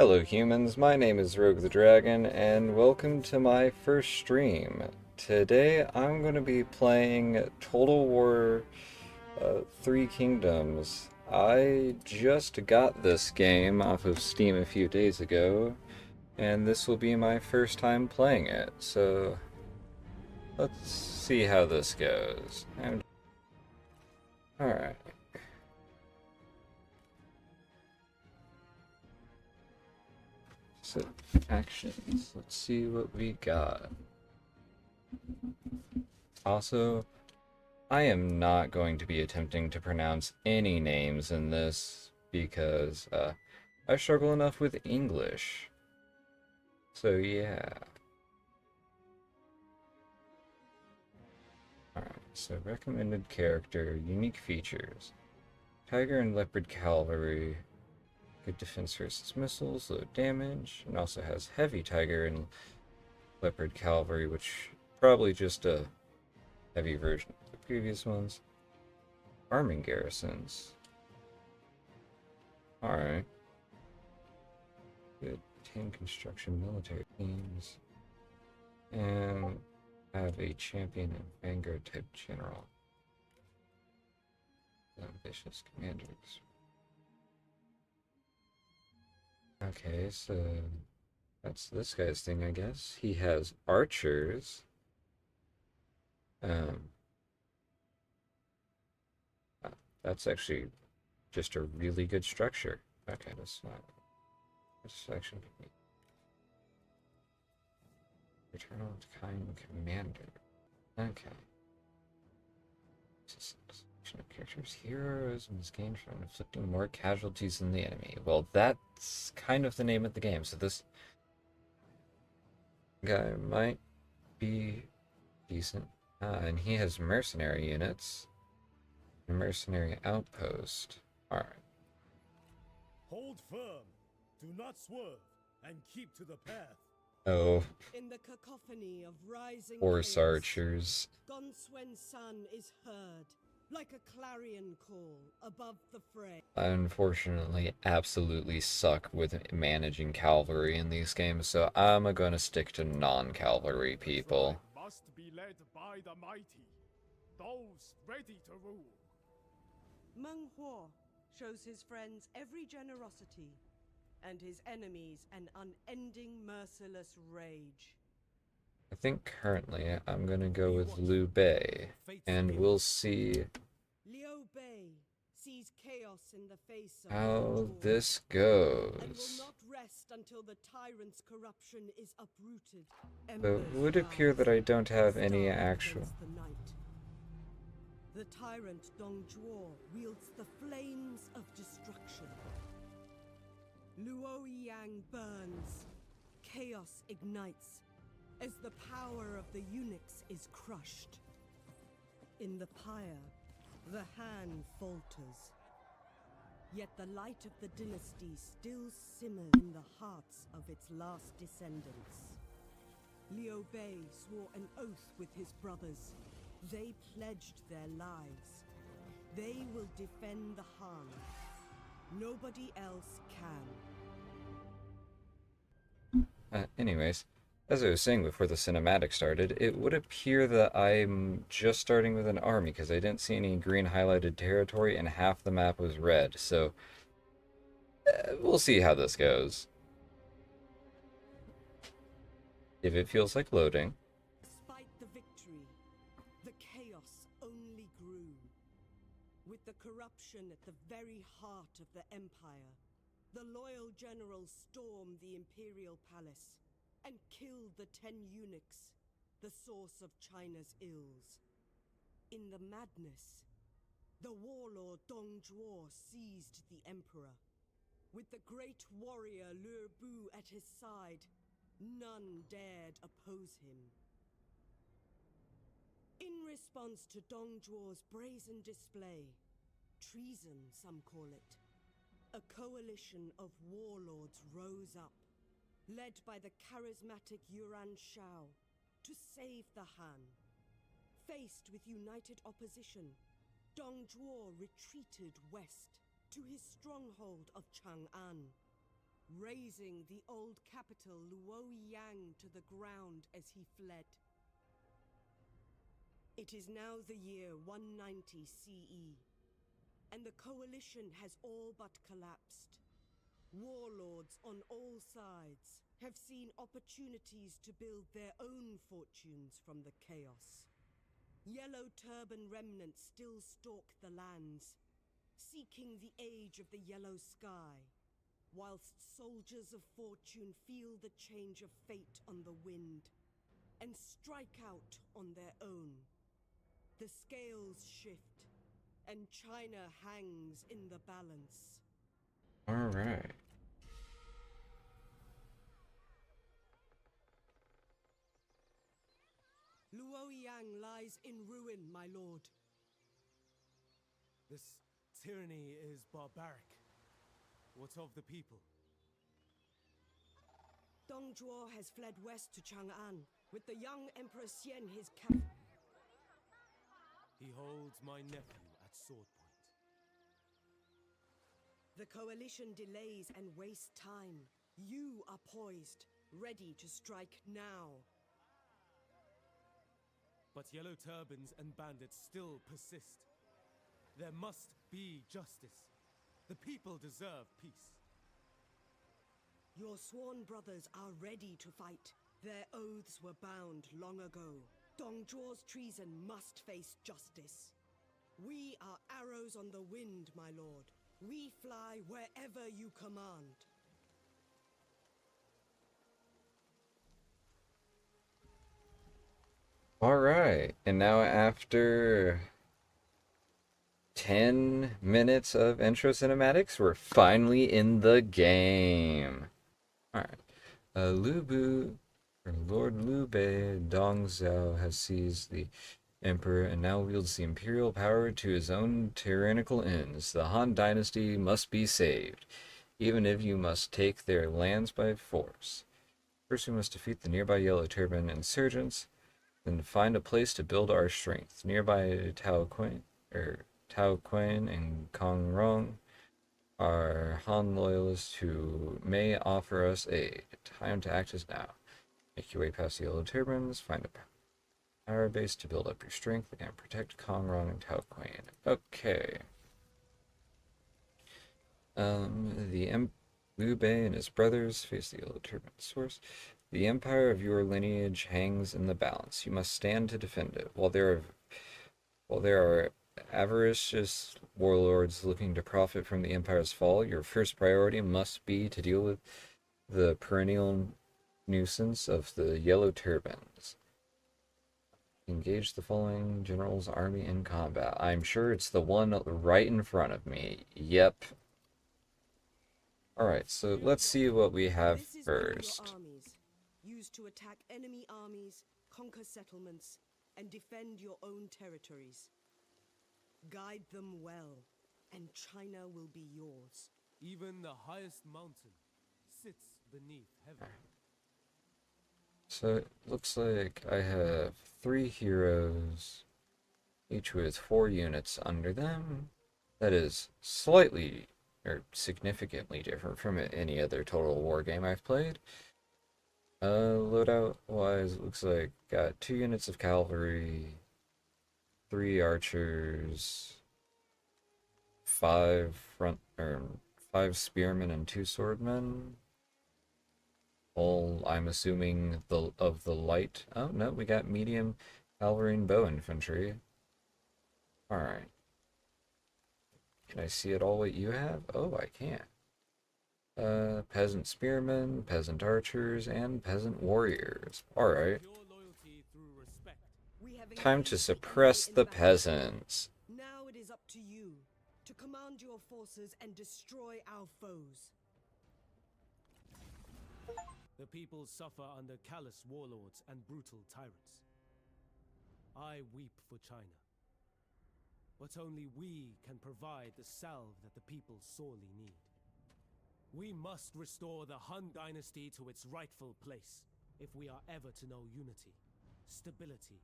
Hello humans, my name is Rogue the Dragon, and welcome to my first stream. Today I'm going to be playing Total War Three Kingdoms. I just got this game off of Steam a few days ago, and this will be my first time playing it, so let's see how this goes. Alright. So, actions. Let's see what we got. Also, I am not going to be attempting to pronounce any names in this because I struggle enough with English. So yeah. Alright, so recommended character, unique features. Tiger and Leopard Cavalry, good defense versus missiles, low damage, and also has heavy Tiger and Leopard Cavalry, which probably just a heavy version of the previous ones. Arming garrisons. Alright. Good tank construction military teams. And have a champion and vanguard type general. Ambitious commanders. Okay, so that's this guy's thing, I guess. He has archers. Um, that's actually just a really good structure. Okay, that's not. This section can be Eternal Kind Commander. Okay. Selection of characters. Heroism is gained from inflicting more casualties than the enemy. Well, that's kind of the name of the game, so this guy might be decent. And he has mercenary units. A mercenary outpost. Alright. Hold firm, do not swerve, and keep to the path. Oh, In the cacophony of rising horse chaos, archers. Gonswen's son is heard, like a clarion call above the fray. I unfortunately absolutely suck with managing cavalry in these games, so I'm gonna stick to non-cavalry people. Must be led by the mighty, those ready to rule. Meng Huo shows his friends every generosity, and his enemies an unending merciless rage. I think currently I'm gonna go with Liu Bei, and we'll see Liu Bei sees chaos in the face of how Dong Zhuo, this and will goes. not rest until the tyrant's corruption is uprooted. So it would appear that I don't have any actual... The tyrant Dong Zhuo wields the flames of destruction. Luo Yang burns. Chaos ignites as the power of the eunuchs is crushed. In the pyre, the Han falters. Yet the light of the dynasty still simmers in the hearts of its last descendants. Liu Bei swore an oath with his brothers. They pledged their lives. They will defend the Han. Nobody else can. Anyways, as I was saying before the cinematic started, it would appear that I'm just starting with an army because I didn't see any green highlighted territory and half the map was red, so we'll see how this goes. If it feels like loading. Despite the victory, the chaos only grew. With the corruption at the very heart of the empire, the loyal generals stormed the imperial palace and killed the 10 eunuchs, the source of China's ills. In the madness, the warlord Dong Zhuo seized the emperor. With the great warrior Liu Bu at his side, none dared oppose him. In response to Dong Zhuo's brazen display, treason some call it, a coalition of warlords rose up, led by the charismatic Yuan Shao, to save the Han. Faced with united opposition, Dong Zhuo retreated west to his stronghold of Chang'an. razing the old capital Luoyang to the ground as he fled. It is now the year 190 CE, and the coalition has all but collapsed. Warlords on all sides have seen opportunities to build their own fortunes from the chaos. Yellow turban remnants still stalk the lands, seeking the age of the yellow sky, whilst soldiers of fortune feel the change of fate on the wind and strike out on their own. The scales shift, and China hangs in the balance. All right. Luoyang lies in ruin, my lord. This tyranny is barbaric. What of the people? Dong Zhuo has fled west to Chang'an, with the young Emperor Xian his captain. He holds my nephew at sword point. The coalition delays and wastes time. You are poised, ready to strike now. But yellow turbans and bandits still persist. There must be justice. The people deserve peace. Your sworn brothers are ready to fight. Their oaths were bound long ago. Dong Zhuo's treason must face justice. We are arrows on the wind, my lord. We fly wherever you command. All right. And now after 10 minutes of intro cinematics, we're finally in the game. All right. Lord Liu Bei Dongzhao has seized the emperor and now wields the imperial power to his own tyrannical ends. The Han dynasty must be saved, even if you must take their lands by force. First, we must defeat the nearby Yellow Turban insurgents, then find a place to build our strength. Nearby Tao Quan and Kong Rong are Han loyalists who may offer us aid. Time to act is now. Make your way past the Yellow Turbans, find a power base to build up your strength, and protect Kong Rong and Tao Quan. Okay. Liu Bei and his brothers face the Yellow Turban source. The empire of your lineage hangs in the balance. You must stand to defend it. While there are avaricious warlords looking to profit from the empire's fall, your first priority must be to deal with the perennial nuisance of the Yellow Turbans. Engage the following general's army in combat. I'm sure it's the one right in front of me. Yep. Alright, so let's see what we have This is first. your armies, used to attack enemy armies, conquer settlements, and defend your own territories. Guide them well, and China will be yours. Even the highest mountain sits beneath heaven. So it looks like I have 3 heroes, each with 4 units under them. That is slightly or significantly different from any other Total War game I've played. Loadout wise, it looks like got 2 units of cavalry, 3 archers, 5 spearmen and 2 swordmen. All, I'm assuming, of the light. Oh no, we got medium cavalry and bow infantry. Alright. Can I see it all what you have? Oh, I can't. Peasant spearmen, peasant archers, and peasant warriors. Alright. Pure loyalty through respect. We have Time to engaged the suppress enemy in the battle. peasants. Now it is up to you to command your forces and destroy our foes. The people suffer under callous warlords and brutal tyrants. I weep for China. But only we can provide the salve that the people sorely need. We must restore the Han dynasty to its rightful place if we are ever to know unity, stability,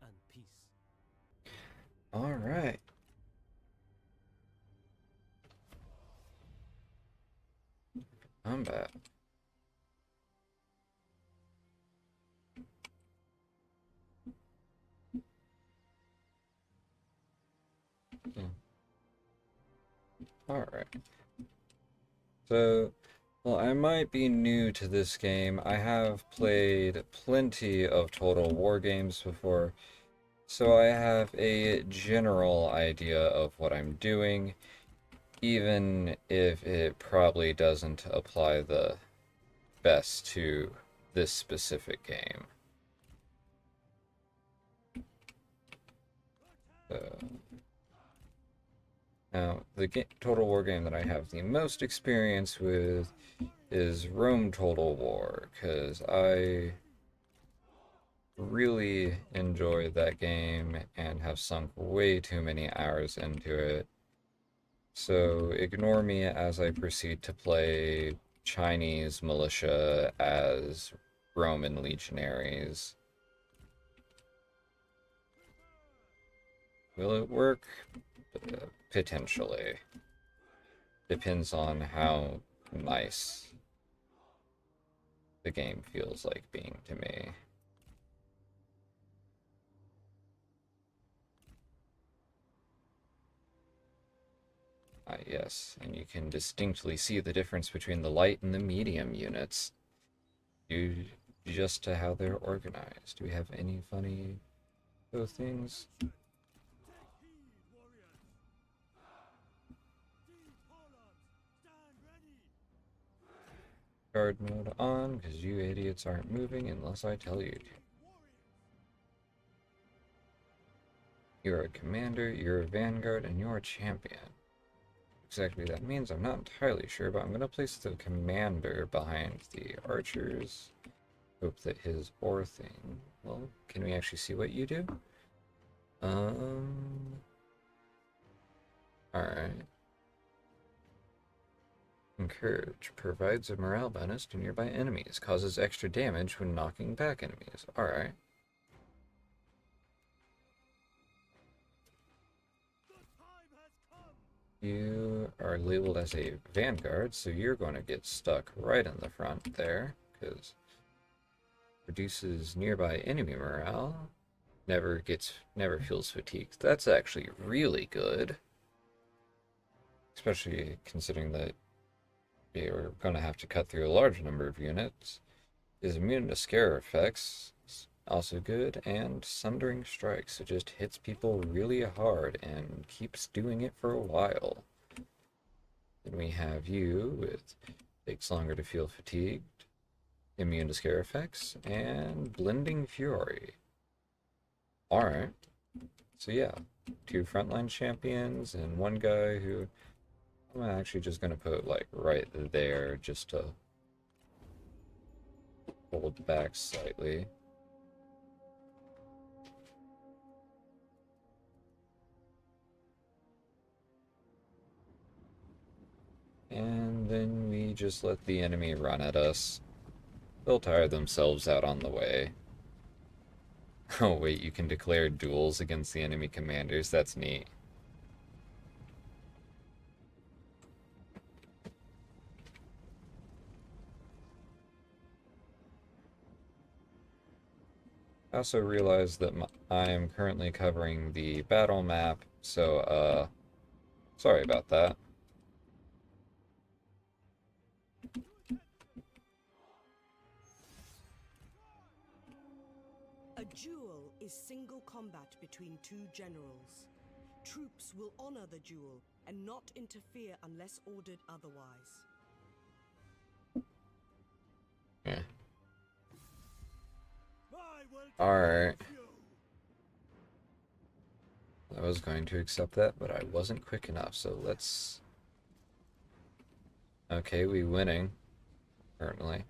and peace. Alright. combat. Alright. So, well, I might be new to this game. I have played plenty of Total War games before, so I have a general idea of what I'm doing, even if it probably doesn't apply the best to this specific game. So, now, the Total War game that I have the most experience with is Rome Total War, because I really enjoy that game and have sunk way too many hours into it. So ignore me as I proceed to play Chinese militia as Roman legionaries. Will it work? Potentially. Depends on how nice the game feels like being to me. Ah, yes, and you can distinctly see the difference between the light and the medium units due just to how they're organized. Do we have any funny things? Guard mode on, because you idiots aren't moving unless I tell you to. You're a commander, you're a vanguard, and you're a champion. Exactly that means I'm not entirely sure, but I'm going to place the commander behind the archers. Hope that his ore thing... Well, can we actually see what you do? Alright. Encourage. Provides a morale bonus to nearby enemies. Causes extra damage when knocking back enemies. Alright. You are labeled as a vanguard, so you're going to get stuck right in the front there, because reduces nearby enemy morale. Never feels fatigued. That's actually really good. Especially considering that you're going to have to cut through a large number of units. Is immune to scare effects. Also good. And Sundering Strikes. It just hits people really hard and keeps doing it for a while. Then we have you with takes longer to feel fatigued, immune to scare effects, and Blending Fury. Alright. So yeah, 2 frontline champions and one guy who I'm actually just gonna put like right there just to hold back slightly. And then we just let the enemy run at us. They'll tire themselves out on the way. Oh wait, you can declare duels against the enemy commanders. That's neat. I also realized that I am currently covering the battle map, so, sorry about that. A duel is single combat between 2 generals. Troops will honor the duel and not interfere unless ordered otherwise. Yeah. Alright. I was going to accept that, but I wasn't quick enough, so let's... Okay, we winning. Currently.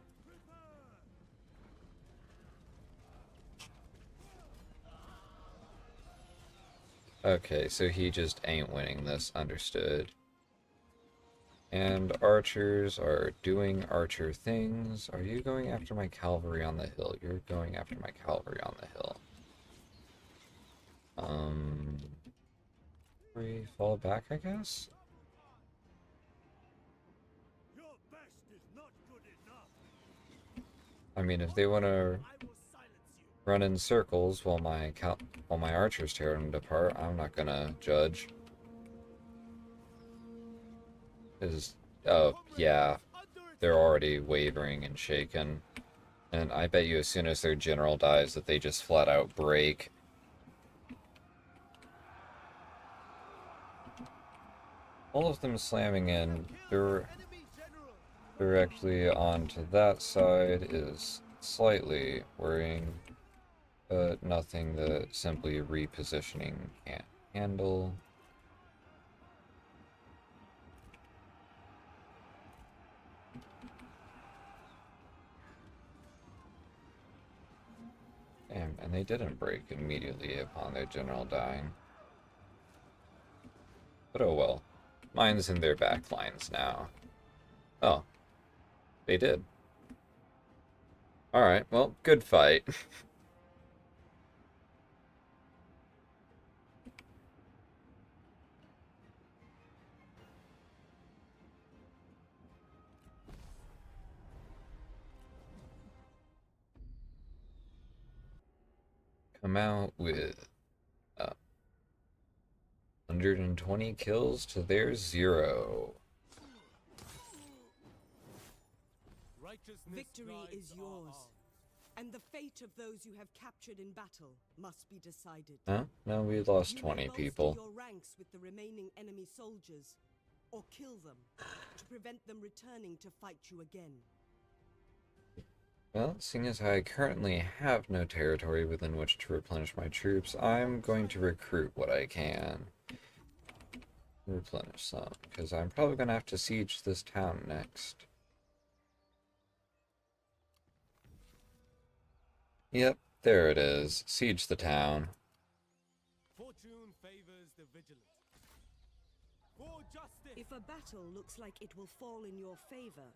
Okay, so he just ain't winning this, understood. And archers are doing archer things. Are you going after my cavalry on the hill? You're going after my cavalry on the hill. We fall back, I guess? I mean, if they want to run in circles while my archers tear them apart, I'm not gonna judge. Is oh yeah, they're already wavering and shaken, and I bet you as soon as their general dies that they just flat out break. All of them slamming in directly onto that side is slightly worrying, but nothing that simply repositioning can't handle. Damn, and they didn't break immediately upon their general dying. But oh well. Mine's in their back lines now. Oh, they did. Alright, well, good fight. Come out with 120 kills to their 0. Victory is yours, and the fate of those you have captured in battle must be decided. Huh? No, we lost You 20 may bolster people. your ranks with the remaining enemy soldiers, or kill them to prevent them returning to fight you again. Well, seeing as I currently have no territory within which to replenish my troops, I'm going to recruit what I can. Replenish some, because I'm probably going to have to siege this town next. Yep, there it is. Siege the town. Fortune favors the vigilant. For justice! If a battle looks like it will fall in your favor,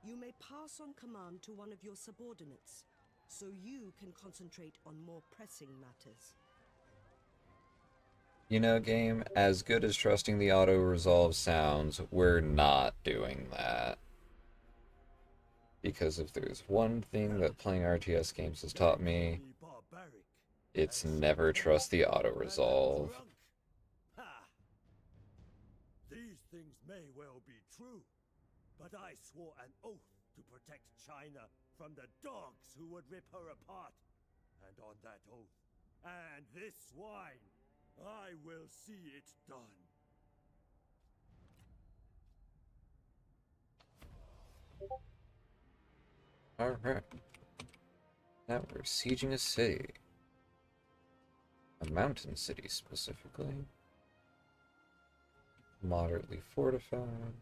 you may pass on command to one of your subordinates, so you can concentrate on more pressing matters. You know, game, as good as trusting the auto-resolve sounds, we're not doing that. Because if there's one thing that playing RTS games has taught me, it's never trust the auto-resolve. These things may well be true, but I swore an oath to protect China from the dogs who would rip her apart. And on that oath, and this swine, I will see it done. Alright. Now we're sieging a city. A mountain city, specifically. Moderately fortified.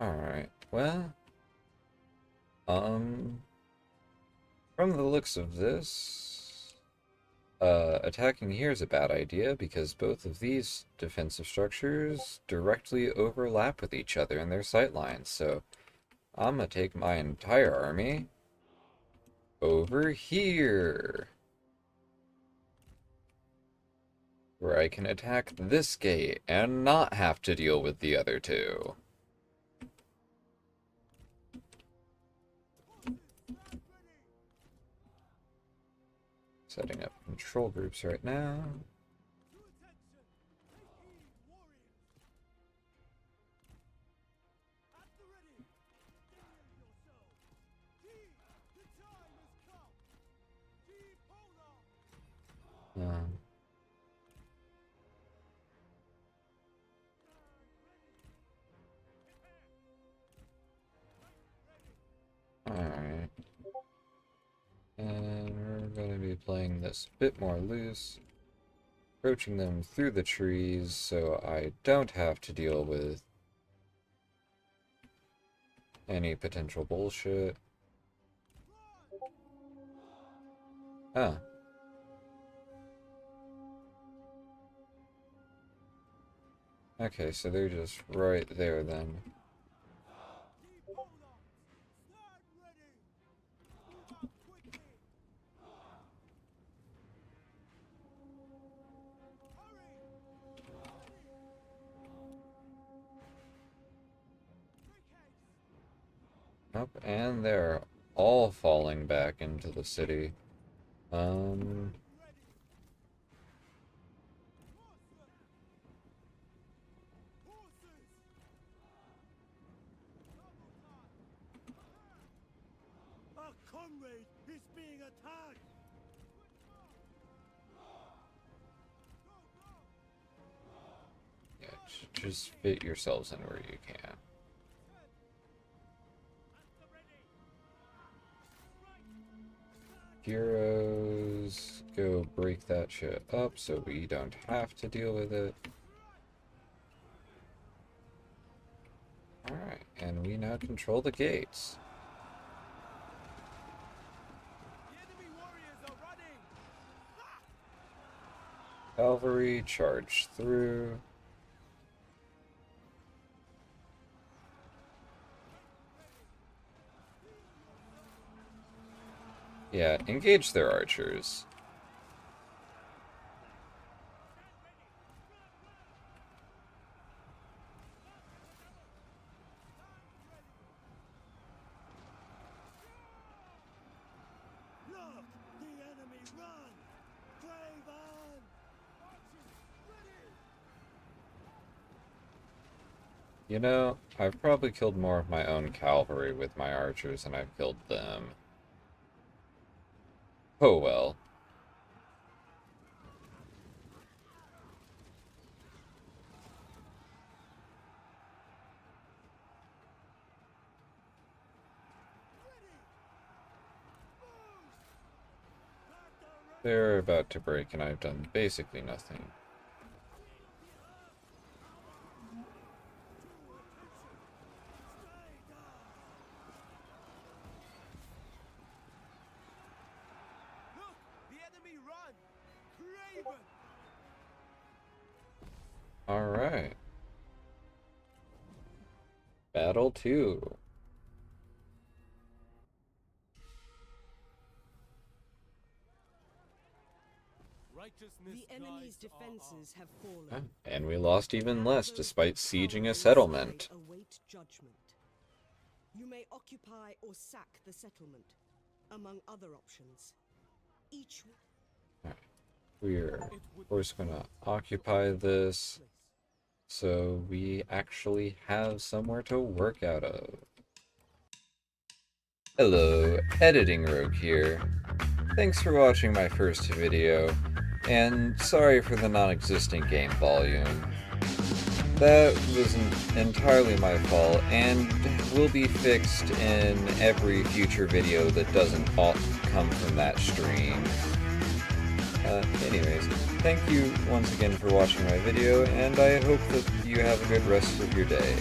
Alright, well... From the looks of this... attacking here is a bad idea, because both of these defensive structures directly overlap with each other in their sightlines, so... I'm gonna take my entire army over here, where I can attack this gate and not have to deal with the other two. Setting up control groups right now. Alright. And we're going to be playing this a bit more loose. Approaching them through the trees so I don't have to deal with any potential bullshit. Ah. Okay, so they're just right there then. Up, and they're all falling back into the city. Our comrade is being attacked! Yeah, just fit yourselves in where you can. Heroes, go break that shit up so we don't have to deal with it. Alright, and we now control the gates. Cavalry, charge through. Yeah, engage their archers. Look! The enemy run! Brave on! Archers, ready! You know, I've probably killed more of my own cavalry with my archers than I've killed them. Oh well. They're about to break and I've done basically nothing. Look! The enemy run! Craven! Alright. Battle 2. The enemy's defenses have fallen. And we lost even Now less those despite power sieging a on settlement. side await judgment. You may occupy or sack the settlement, among other options. Each We're, of course, gonna occupy this so we actually have somewhere to work out of. Hello, Editing Rogue here. Thanks for watching my first video, and sorry for the non-existent game volume. That wasn't entirely my fault, and will be fixed in every future video that doesn't come from that stream. Anyways, thank you once again for watching my video, and I hope that you have a good rest of your day.